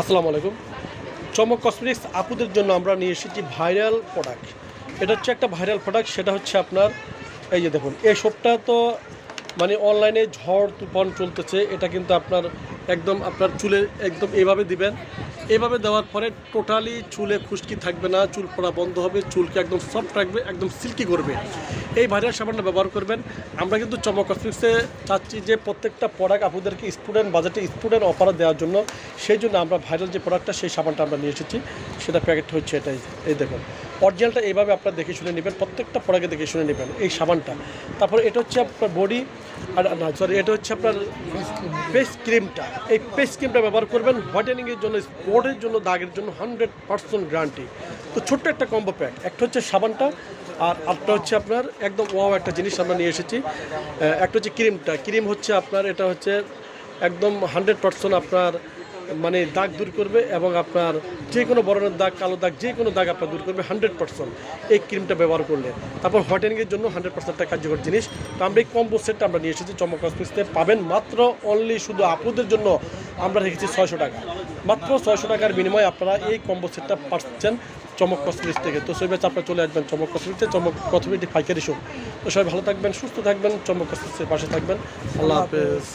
আসসালামু আলাইকুম। চমক কসমেটিক্স আপুদের জন্য আমরা নিয়ে এসেছি ভাইরাল প্রোডাক্ট। এটা হচ্ছে একটা ভাইরাল প্রোডাক্ট, সেটা হচ্ছে আপনার এই যে দেখুন, এই শপটা তো মানে অনলাইনে ঝড় তুফান চলতেছে। এটা কিন্তু আপনার একদম আপনার চুলে একদম এভাবে দিবেন। এভাবে দেওয়ার পরে টোটালি চুলে খুশকি থাকবে না, চুল পড়া বন্ধ হবে, চুলকে একদম সফট রাখবে, একদম সিল্কি করবে। এই ভাইরাল সাবানটা ব্যবহার করবেন। আমরা কিন্তু চমক কসমেটিক্সে চাচ্ছি যে প্রত্যেকটা প্রোডাক্ট আপনাদেরকে স্টুডেন্ট বাজেটে স্টুডেন্ট অফারে দেওয়ার জন্য। সেই জন্য আমরা ভাইরাল যে প্রোডাক্টটা, সেই সাবানটা আমরা নিয়ে এসেছি। সেটা প্যাকেট হচ্ছে এটাই, এই দেখুন। অরিজিনালটা এইভাবে আপনারা দেখে শুনে নেবেন, প্রত্যেকটা প্রোডাক্টে দেখে শুনে নেবেন এই সাবানটা। তারপরে এটা হচ্ছে আপনার বডি, আর না সরি, এটা হচ্ছে আপনার ফেস ক্রিমটা। এই ফেস ক্রিমটা ব্যবহার করবেন হোয়াইটেনিংয়ের জন্য, স্পটের জন্য, দাগের জন্য 100% গ্যারান্টি। তো ছোট্ট একটা কম্বো প্যাক, একটা হচ্ছে সাবানটা আর একটা হচ্ছে আপনার একদম ওয়াও একটা জিনিস আমরা নিয়ে এসেছি। একটা হচ্ছে ক্রিমটা, ক্রিম হচ্ছে আপনার এটা হচ্ছে একদম 100% আপনার মানে দাগ দূর করবে, এবং আপনার যে কোনো বরণের দাগ, কালো দাগ, যে কোনো দাগ আপনার দূর করবে 100% এই ক্রিমটা ব্যবহার করলে। তারপর হোয়াইটেনিংয়ের জন্য 100% একটা কার্যকর জিনিস। তো আমরা এই কম্বো সেটটা আমরা নিয়ে এসেছি চমক কসমেটিক্সে। পাবেন মাত্র অনলি শুধু আপুদের জন্য আমরা রেখেছি 600 টাকা। মাত্র 600 টাকার বিনিময়ে আপনারা এই কম্বো সেটটা পাচ্ছেন চমক কসমেটিক্স থেকে। তো সেই ব্যাচ আপনারা চলে আসবেন চমক কসমেটিক্সে, চমক কসমেটিক পাইকারি শপ। তো সবাই ভালো থাকবেন, সুস্থ থাকবেন, চমক কসমেটিক্সের পাশে থাকবেন। আল্লাহ হাফেজ।